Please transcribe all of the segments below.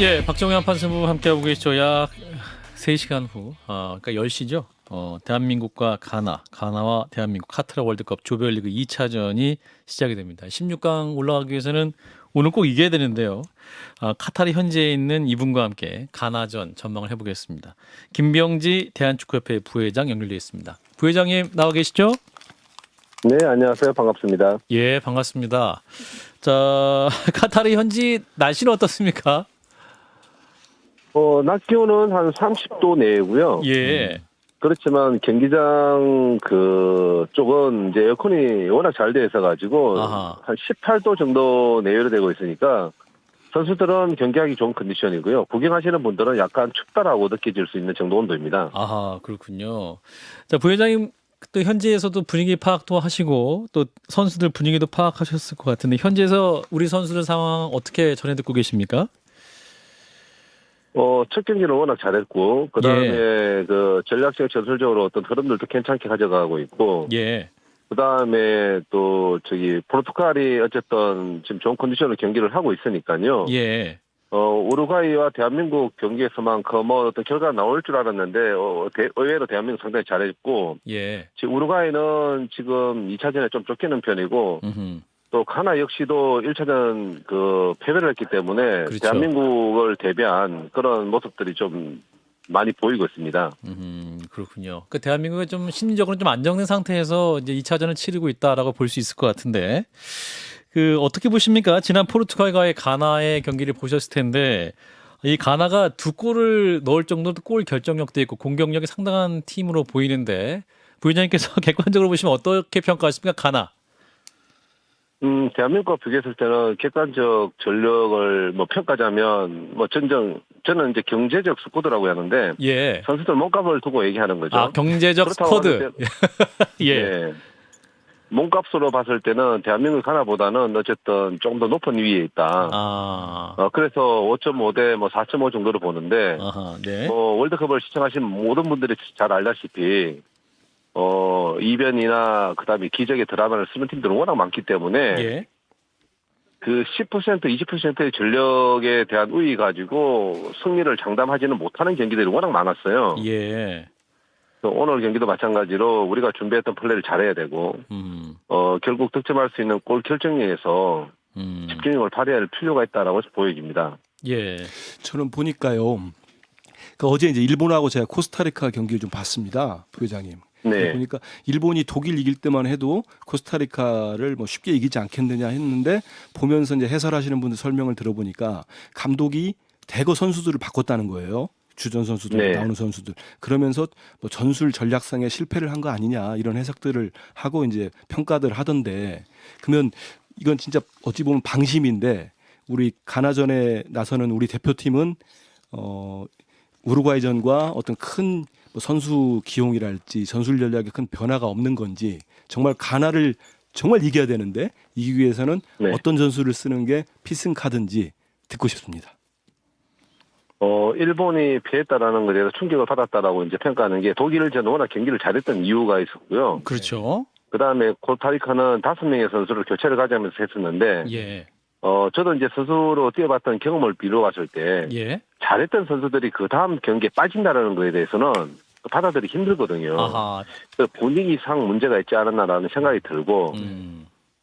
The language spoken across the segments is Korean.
예, 박정희 한판승부 함께하고 계시죠. 약 3시간 후, 그러니까 10시죠. 대한민국과 가나와 대한민국 카타르 월드컵 조별리그 2차전이 시작이 됩니다. 16강 올라가기 위해서는 오늘 꼭 이겨야 되는데요. 카타르 현지에 있는 이분과 함께 가나전 전망을 해보겠습니다. 김병지 대한축구협회 부회장 연결되어 있습니다. 부회장님 나와 계시죠? 네, 안녕하세요. 반갑습니다. 예, 반갑습니다. 자, 카타르 현지 날씨는 어떻습니까? 낮 기온은 한 30도 내고요. 예. 그렇지만 경기장 쪽은 이제 에어컨이 워낙 잘 돼 있어가지고 아하. 한 18도 정도 내외로 되고 있으니까 선수들은 경기하기 좋은 컨디션이고요. 구경하시는 분들은 약간 춥다라고 느껴질 수 있는 정도 온도입니다. 아하, 그렇군요. 자, 부회장님 또 현지에서도 분위기 파악도 하시고 또 선수들 분위기도 파악하셨을 것 같은데 현지에서 우리 선수들 상황 어떻게 전해 듣고 계십니까? 첫 경기는 워낙 잘했고 그다음에 전략적 전술적으로 어떤 흐름들도 괜찮게 가져가고 있고 예. 그다음에 또 포르투갈이 어쨌든 지금 좋은 컨디션으로 경기를 하고 있으니까요. 예. 우루과이와 대한민국 경기에서만큼 어떤 결과가 나올 줄 알았는데 의외로 대한민국 상당히 잘했고 예. 지금 우루과이는 지금 2차전에 좀 쫓기는 편이고 음흠. 또 가나 역시도 1차전 패배를 했기 때문에 그렇죠. 대한민국을 대비한 그런 모습들이 좀 많이 보이고 있습니다. 그렇군요. 그 대한민국이 좀 심리적으로 좀 안정된 상태에서 이제 2차전을 치르고 있다라고 볼 수 있을 것 같은데 어떻게 보십니까? 지난 포르투갈과의 가나의 경기를 보셨을 텐데 이 가나가 2골을 넣을 정도로 골 결정력도 있고 공격력이 상당한 팀으로 보이는데 부회장님께서 객관적으로 보시면 어떻게 평가하십니까? 가나. 대한민국과 비교했을 때는 객관적 전력을 평가하자면 저는 이제 경제적 스쿼드라고 하는데 예. 선수들 몸값을 두고 얘기하는 거죠. 경제적 스쿼드. 예. 네. 몸값으로 봤을 때는 대한민국 하나보다는 어쨌든 좀 더 높은 위에 있다. 그래서 5.5 대 4.5 정도로 보는데 아하, 네. 월드컵을 시청하신 모든 분들이 잘 알다시피 이변이나 그다음에 기적의 드라마를 쓰는 팀들은 워낙 많기 때문에 예. 10% 20%의 전력에 대한 우위 가지고 승리를 장담하지는 못하는 경기들이 워낙 많았어요. 예. 오늘 경기도 마찬가지로 우리가 준비했던 플레이를 잘해야 되고 결국 득점할 수 있는 골 결정력에서 집중력을 발휘할 필요가 있다라고 보여집니다. 예. 저는 보니까요. 어제 이제 일본하고 제가 코스타리카 경기를 좀 봤습니다, 부회장님. 네. 보니까 일본이 독일 이길 때만 해도 코스타리카를 쉽게 이기지 않겠느냐 했는데 보면서 이제 해설하시는 분들 설명을 들어보니까 감독이 대거 선수들을 바꿨다는 거예요. 주전 선수들, 네. 나오는 선수들. 그러면서 전술 전략상에 실패를 한 거 아니냐 이런 해석들을 하고 이제 평가들 하던데 그러면 이건 진짜 어찌 보면 방심인데 우리 가나전에 나서는 우리 대표팀은 우루과이전과 어떤 큰 선수 기용이랄지 전술 전략에 큰 변화가 없는 건지 정말 가나를 정말 이겨야 되는데 이기기 위해서는 어떤 전술을 쓰는 게 필승 카드인지 듣고 싶습니다. 일본이 패했다라는 것에 대해서 충격을 받았다라고 이제 평가하는 게 독일전 워낙 경기를 잘했던 이유가 있었고요. 그렇죠. 그다음에 코스타리카는 5명의 선수를 교체를 가져가면서 했었는데 예. 저도 이제 선수로 뛰어봤던 경험을 비롯했을 때 예. 잘했던 선수들이 그 다음 경기에 빠진다라는 거에 대해서는 받아들이기 힘들거든요. 아하. 분위기상 문제가 있지 않았나라는 생각이 들고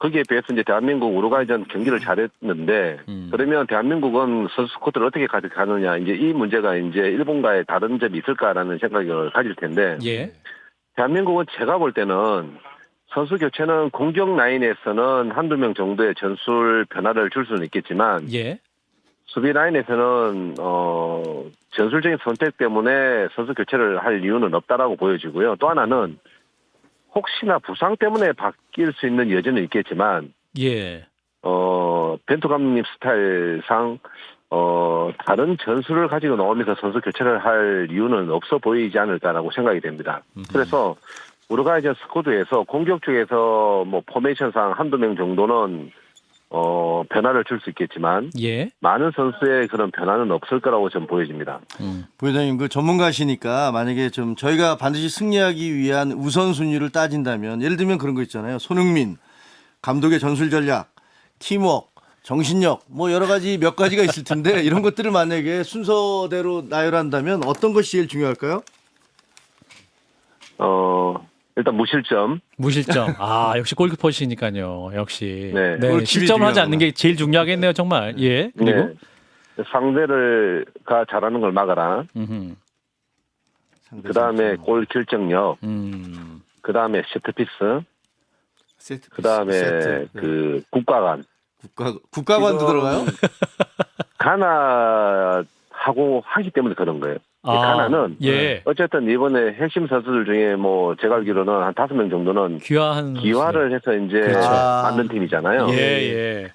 거기에 비해서 이제 대한민국 우루과이전 경기를 잘했는데 그러면 대한민국은 선수 코트를 어떻게 가져가느냐 이제 이 문제가 이제 일본과의 다른 점이 있을까라는 생각을 가질 텐데 예. 대한민국은 제가 볼 때는 선수 교체는 공격 라인에서는 한두 명 정도의 전술 변화를 줄 수는 있겠지만 예. 수비 라인에서는 전술적인 선택 때문에 선수 교체를 할 이유는 없다라고 보여지고요. 또 하나는 혹시나 부상 때문에 바뀔 수 있는 여지는 있겠지만 예. 벤투 감독님 스타일상 다른 전술을 가지고 나오면서 선수 교체를 할 이유는 없어 보이지 않을까라고 생각이 됩니다. 그래서 우루과이전 스쿼드에서 공격 쪽에서 포메이션상 한두 명 정도는 변화를 줄 수 있겠지만 예. 많은 선수의 그런 변화는 없을 거라고 좀 보여집니다. 부회장님 전문가시니까 만약에 좀 저희가 반드시 승리하기 위한 우선순위를 따진다면 예를 들면 그런 거 있잖아요. 손흥민 감독의 전술 전략, 팀워크, 정신력 뭐 여러 가지 몇 가지가 있을 텐데 이런 것들을 만약에 순서대로 나열한다면 어떤 것이 제일 중요할까요? 일단 무실점. 무실점. 아, 역시 골키퍼시니까요. 역시. 네. 골키퍼 실점을 하지 않는 중요하구나. 게 제일 중요하겠네요, 정말. 예. 그리고 네. 상대가 잘하는 걸 막아라. 음흠. 그 다음에 골 결정력. 음. 그 다음에 세트피스. 세트. 그 다음에 세트. 그 국가관. 국가관도 지금 들어가요? 가나하고 하기 때문에 그런 거예요. 가나는 예. 어쨌든 이번에 핵심 선수들 중에 뭐 제가 알기로는 한 5명 정도는 귀화한 기화를 해서 이제 그렇죠. 만든 팀이잖아요. 예, 예.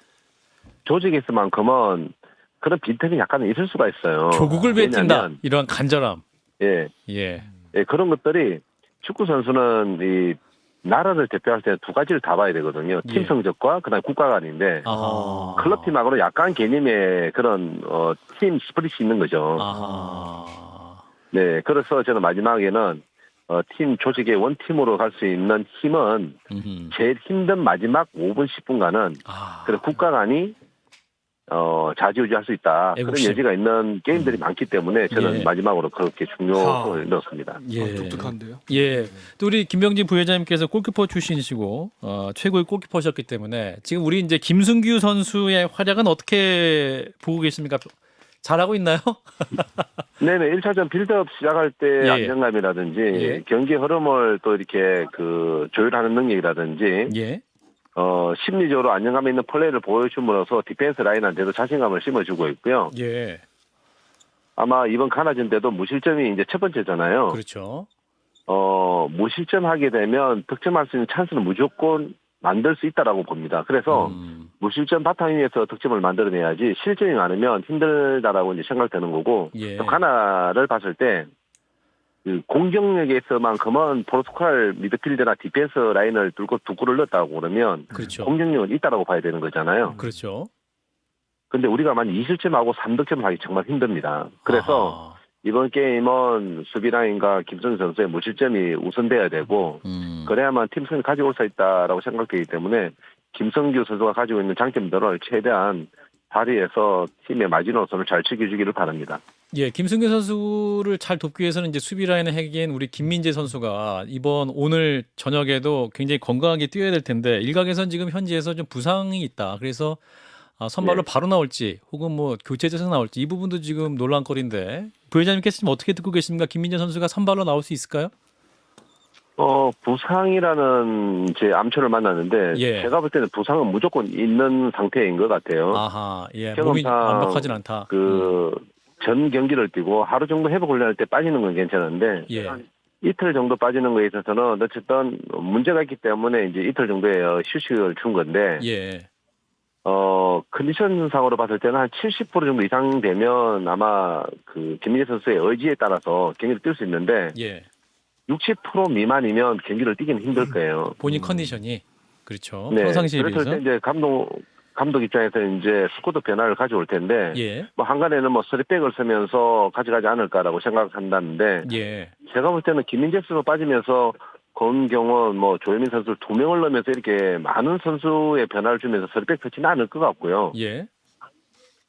조직에 있을만큼은 그런 빈틈이 약간은 있을 수가 있어요. 조국을 위해 뛴다. 왜냐하면, 이런 간절함. 예, 예. 예, 그런 것들이 축구 선수는 이 나라를 대표할 때 두 가지를 다 봐야 되거든요. 팀 예. 성적과 그다음 국가관인데 아하. 클럽팀하고는 약간 개념의 그런 팀 스프릿이 있는 거죠. 아하. 네, 그래서 저는 마지막에는 팀 조직의 원팀으로 갈 수 있는 힘은 음흠. 제일 힘든 마지막 5분 10분간은 아. 그런 국가간이 좌지우지할 수 있다. 그런 애국심. 여지가 있는 게임들이 많기 때문에 저는 예. 마지막으로 그렇게 중요성을 넣었습니다. 예. 독특한데요. 예. 또 우리 김병진 부회장님께서 골키퍼 출신이시고 최고의 골키퍼셨기 때문에 지금 우리 이제 김승규 선수의 활약은 어떻게 보고 계십니까? 잘하고 있나요? 네네, 1차전 빌드업 시작할 때 예. 안정감이라든지 예. 경기 흐름을 또 이렇게 조율하는 능력이라든지 예. 심리적으로 안정감 있는 플레이를 보여줌으로써 디펜스 라인한테도 자신감을 심어주고 있고요. 예. 아마 이번 가나전 때도 무실점이 이제 첫 번째잖아요. 그렇죠. 무실점하게 되면 득점할 수 있는 찬스는 무조건 만들 수 있다라고 봅니다. 그래서 무실점 바탕 위에서 득점을 만들어내야지 실점이 많으면 힘들다라고 이제 생각되는 거고 예. 또 가나를 봤을 때 그 공격력에서만큼은 포르투갈 미드필더나 디펜스 라인을 뚫고 두 골을 넣었다고 그러면 그렇죠. 공격력은 있다라고 봐야 되는 거잖아요. 그렇죠. 근데 우리가 만 2실점하고 3득점을 하기 정말 힘듭니다. 그래서 아하. 이번 게임은 수비 라인과 김선희 선수의 무실점이 우선돼야 되고 그래야만 팀 승리 가져올 수 있다라고 생각되기 때문에 김성규 선수가 가지고 있는 장점들을 최대한 발휘해서 팀의 마지노선을 잘 지켜주기를 바랍니다. 예, 김승규 선수를 잘 돕기 위해서는 이제 수비 라인의 핵인 우리 김민재 선수가 오늘 저녁에도 굉장히 건강하게 뛰어야 될 텐데 일각에선 지금 현지에서 좀 부상이 있다. 그래서 선발로 네. 바로 나올지 혹은 뭐 교체돼서 나올지 이 부분도 지금 논란거리인데 부회장님께서 지금 어떻게 듣고 계십니까? 김민재 선수가 선발로 나올 수 있을까요? 부상이라는 제 암초를 만났는데 예. 제가 볼 때는 부상은 무조건 있는 상태인 것 같아요. 아하, 예, 몸이 경험상 완벽하진 않다. 전 경기를 뛰고 하루 정도 회복 훈련할 때 빠지는 건 괜찮은데 예, 이틀 정도 빠지는 거에 있어서는 어쨌든 문제가 있기 때문에 이제 이틀 정도의 휴식을 준 건데 예, 컨디션상으로 봤을 때는 한 70% 정도 이상 되면 아마 그 김민재 선수의 의지에 따라서 경기를 뛸 수 있는데 예. 60% 미만이면 경기를 뛰기는 힘들 거예요. 본인 컨디션이 그렇죠. 네. 평상시에 그랬을 비해서. 때 이제 감독 입장에서 이제 스쿼드 변화를 가져올 텐데 예, 뭐 한간에는 뭐 3백을 쓰면서 가져가지 않을까라고 생각한다는데 예, 제가 볼 때는 김민재 선수 빠지면서 권경원, 뭐 조현민 선수 2명을 넣으면서 이렇게 많은 선수의 변화를 주면서 3백 터치는 않을 것 같고요. 예.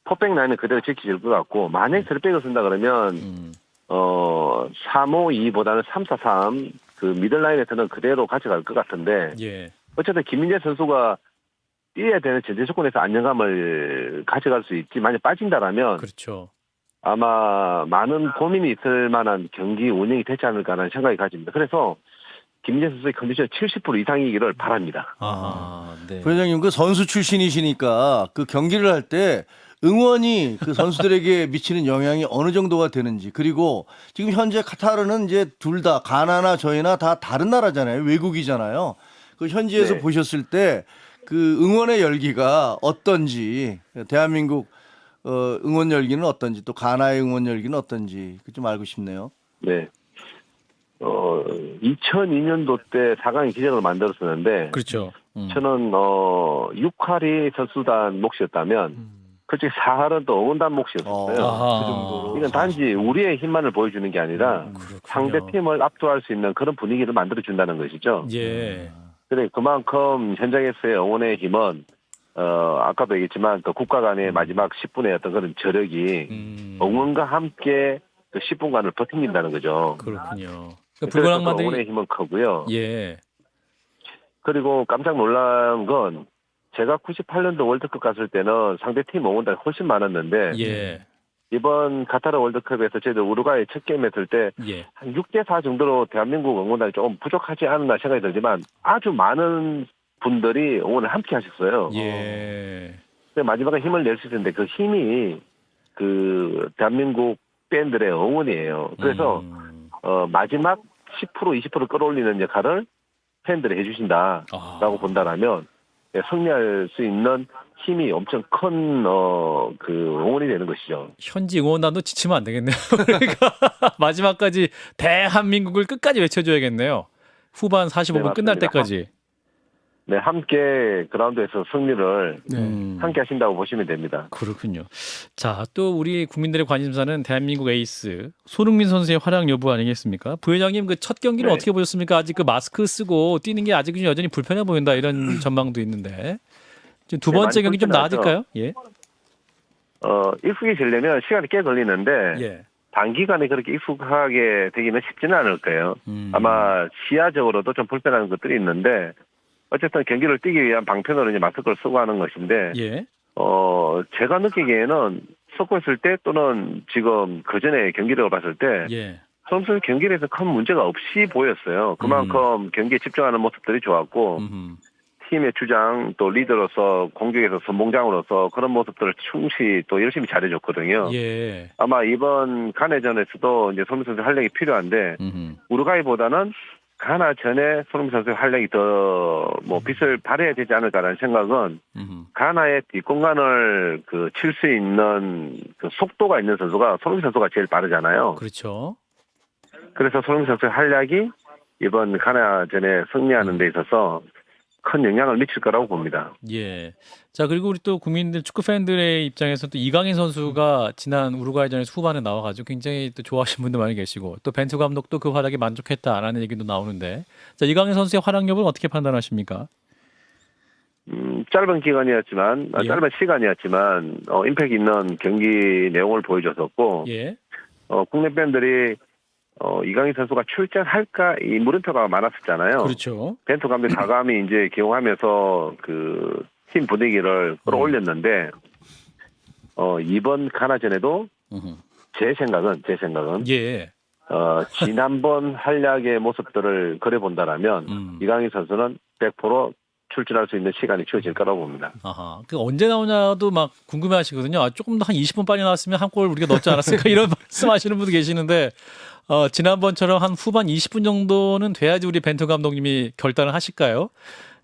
포백 라인은 그대로 지켜질 것 같고 만약에 3백을 쓴다 그러면 3-5-2보다는 3-4-3 그 미들 라인에서는 그대로 가져갈 것 같은데 예. 어쨌든 김민재 선수가 뛰어야 되는 전제 조건에서 안정감을 가져갈 수 있지 만약 빠진다라면 그렇죠. 아마 많은 고민이 있을 만한 경기 운영이 되지 않을까라는 생각이 가집니다. 그래서 김민재 선수의 컨디션 70% 이상이기를 바랍니다. 아, 네. 부회장님 그 선수 출신이시니까 그 경기를 할 때 응원이 그 선수들에게 미치는 영향이 어느 정도가 되는지 그리고 지금 현재 카타르는 이제 둘 다 가나나 저희나 다 다른 나라잖아요. 외국이잖아요. 그 현지에서 네. 보셨을 때 그 응원의 열기가 어떤지 대한민국 응원 열기는 어떤지 또 가나의 응원 열기는 어떤지 좀 알고 싶네요. 네. 2002년도 때 4강의 기적을 만들었었는데 그렇죠. 저는 6할이 선수단 몫이었다면 솔직히 4할은 또 응원단 몫이었어요. 아하. 그 정도로. 이건 단지 우리의 힘만을 보여주는 게 아니라 그렇군요. 상대 팀을 압도할 수 있는 그런 분위기를 만들어준다는 것이죠. 예. 그래 그만큼 현장에서의 응원의 힘은 아까도 얘기했지만 또 국가 간의 마지막 10분의 어떤 그런 저력이 응원과 함께 그 10분간을 버틴다는 거죠. 그렇군요. 그래서 붉은 또 악마들이 응원의 힘은 크고요. 예. 그리고 깜짝 놀란 건 제가 98년도 월드컵 갔을 때는 상대팀 응원단이 훨씬 많았는데 예. 이번 카타르 월드컵에서 저희들 우루과이 첫 게임 했을 때 예. 한 6대4 정도로 대한민국 응원단이 조금 부족하지 않았나 생각이 들지만 아주 많은 분들이 응원을 함께 하셨어요. 예. 마지막에 힘을 낼 수 있는데 그 힘이 그 대한민국 팬들의 응원이에요. 그래서 마지막 10% 20% 끌어올리는 역할을 팬들이 해주신다라고 본다라면 승리할 수 있는 힘이 엄청 큰 그 응원이 되는 것이죠. 현지 응원단도 지치면 안 되겠네요. 그러니까 마지막까지 대한민국을 끝까지 외쳐줘야겠네요. 후반 45분 네, 끝날 맞습니다. 때까지. 네, 함께 그라운드에서 승리를 함께 하신다고 보시면 됩니다. 그렇군요. 자, 또 우리 국민들의 관심사는 대한민국 에이스 손흥민 선수의 활약 여부 아니겠습니까? 부회장님 그 첫 경기는 네. 어떻게 보셨습니까? 아직 그 마스크 쓰고 뛰는 게 아직은 여전히 불편해 보인다 이런 전망도 있는데 지금 두 네, 번째 많이 경기 좀 불편하죠. 나아질까요? 예. 익숙해지려면 시간이 꽤 걸리는데 예. 단기간에 그렇게 익숙하게 되기는 쉽지는 않을 거예요. 아마 시야적으로도 좀 불편한 것들이 있는데 어쨌든 경기를 뛰기 위한 방편으로 이제 마스크를 쓰고 하는 것인데 예. 제가 느끼기에는 섞고 있을 때 또는 지금 그 전에 경기를 봤을 때 예. 선수 경기에서 큰 문제가 없이 보였어요. 그만큼 경기에 집중하는 모습들이 좋았고 팀의 주장 또 리더로서 공격에서 선봉장으로서 그런 모습들을 충실히 또 열심히 잘해줬거든요. 예. 아마 이번 가나전에서도 이제 손흥민 선수 활약이 필요한데 우루과이보다는 가나전에 손흥민 선수의 활약이 더 뭐 빛을 발해야 되지 않을까라는 생각은 가나의 뒷공간을 그 칠 수 있는 그 속도가 있는 선수가 손흥민 선수가 제일 빠르잖아요. 그렇죠. 그래서 손흥민 선수의 활약이 이번 가나전에 승리하는 데 있어서 큰 영향을 미칠 거라고 봅니다. 예. 자, 그리고 우리 또 국민들 축구 팬들의 입장에서 또 이강인 선수가 지난 우루과이전에서 후반에 나와가지고 굉장히 또 좋아하시는 분들 많이 계시고 또 벤투 감독도 그 활약에 만족했다라는 얘기도 나오는데 자, 이강인 선수의 활약 여부는 어떻게 판단하십니까? 짧은 기간이었지만 예. 짧은 시간이었지만 임팩트 있는 경기 내용을 보여줬었고 예. 국내 팬들이 이강인 선수가 출전할까 이 물음표가 많았었잖아요. 그렇죠. 벤투 감독이 과감히 이제 기용하면서 그 팀 분위기를 끌어올렸는데 이번 가나전에도 제 생각은 예. 지난번 활약의 모습들을 그려본다라면 이강인 선수는 100% 출전할 수 있는 시간이 주어질 거라고 봅니다. 아하. 그 언제 나오냐도 막 궁금해하시거든요. 아, 조금 더 한 20분 빨리 나왔으면 한 골 우리가 넣지 않았을까 이런 말씀하시는 분도 계시는데 지난번처럼 한 후반 20분 정도는 돼야지 우리 벤투 감독님이 결단을 하실까요?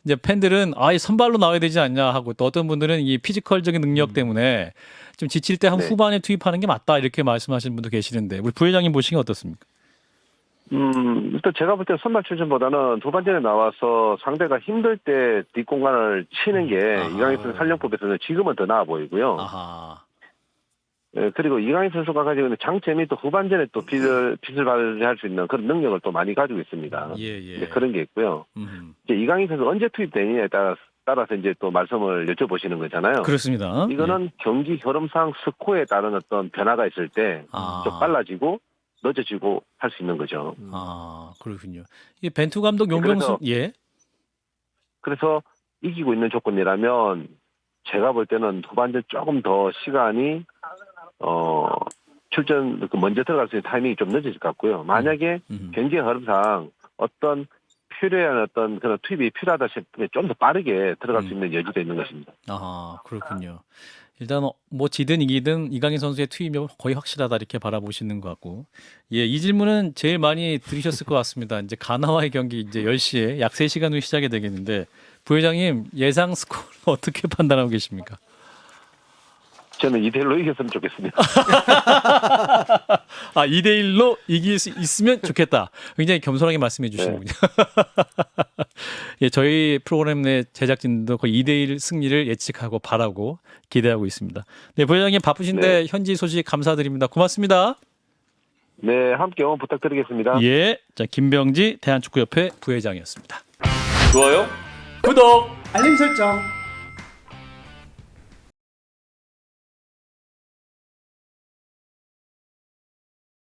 이제 팬들은 아예 선발로 나와야 되지 않냐 하고 또 어떤 분들은 이 피지컬적인 능력 때문에 좀 지칠 때 한 네. 후반에 투입하는 게 맞다 이렇게 말씀하시는 분도 계시는데 우리 부회장님 보시기에 어떻습니까? 일단 제가 볼 때 선발 출전보다는 후반전에 나와서 상대가 힘들 때 뒷공간을 치는 게 이강인 선수 활용법에서는 지금은 더 나아 보이고요. 아하. 예, 그리고 이강인 선수가 가지고 있는 장점이 또 후반전에 또 빛을 발휘할 수 있는 그런 능력을 또 많이 가지고 있습니다. 예. 이제 그런 게 있고요. 이제 이강인 선수 언제 투입되느냐에 따라서 이제 또 말씀을 여쭤보시는 거잖아요. 그렇습니다. 이거는 경기 흐름상 스코어에 따른 어떤 변화가 있을 때 좀 빨라지고 늦어지고 할 수 있는 거죠. 아, 그렇군요. 이 벤투 감독 용병수 예. 그래서 이기고 있는 조건이라면 제가 볼 때는 후반전 조금 더 시간이 출전 먼저 들어갈 수 있는 타이밍이 좀 늦어질 것 같고요. 만약에 경기 흐름상 어떤 필요한 어떤 그런 투입이 필요하다 싶으면 좀 더 빠르게 들어갈 수 있는 여지도 있는 것입니다. 아, 그렇군요. 일단 뭐 지든 이기든 이강인 선수의 투입이 거의 확실하다 이렇게 바라보시는 것 같고, 예, 이 질문은 제일 많이 들으셨을 것 같습니다. 이제 가나와의 경기 이제 10시에 약 3시간 후 시작이 되겠는데 부회장님 예상 스코어를 어떻게 판단하고 계십니까? 저는 2대1로 이겼으면 좋겠습니다. 아, 2대1로 이길 수 있으면 좋겠다. 굉장히 겸손하게 말씀해 주시는군요. 예, 저희 프로그램 내 제작진도 거의 2대1 승리를 예측하고 바라고 기대하고 있습니다. 네, 부회장님 바쁘신데 현지 소식 감사드립니다. 고맙습니다. 네, 함께 응원 부탁드리겠습니다. 예, 자 김병지 대한축구협회 부회장이었습니다. 좋아요, 구독, 알림 설정.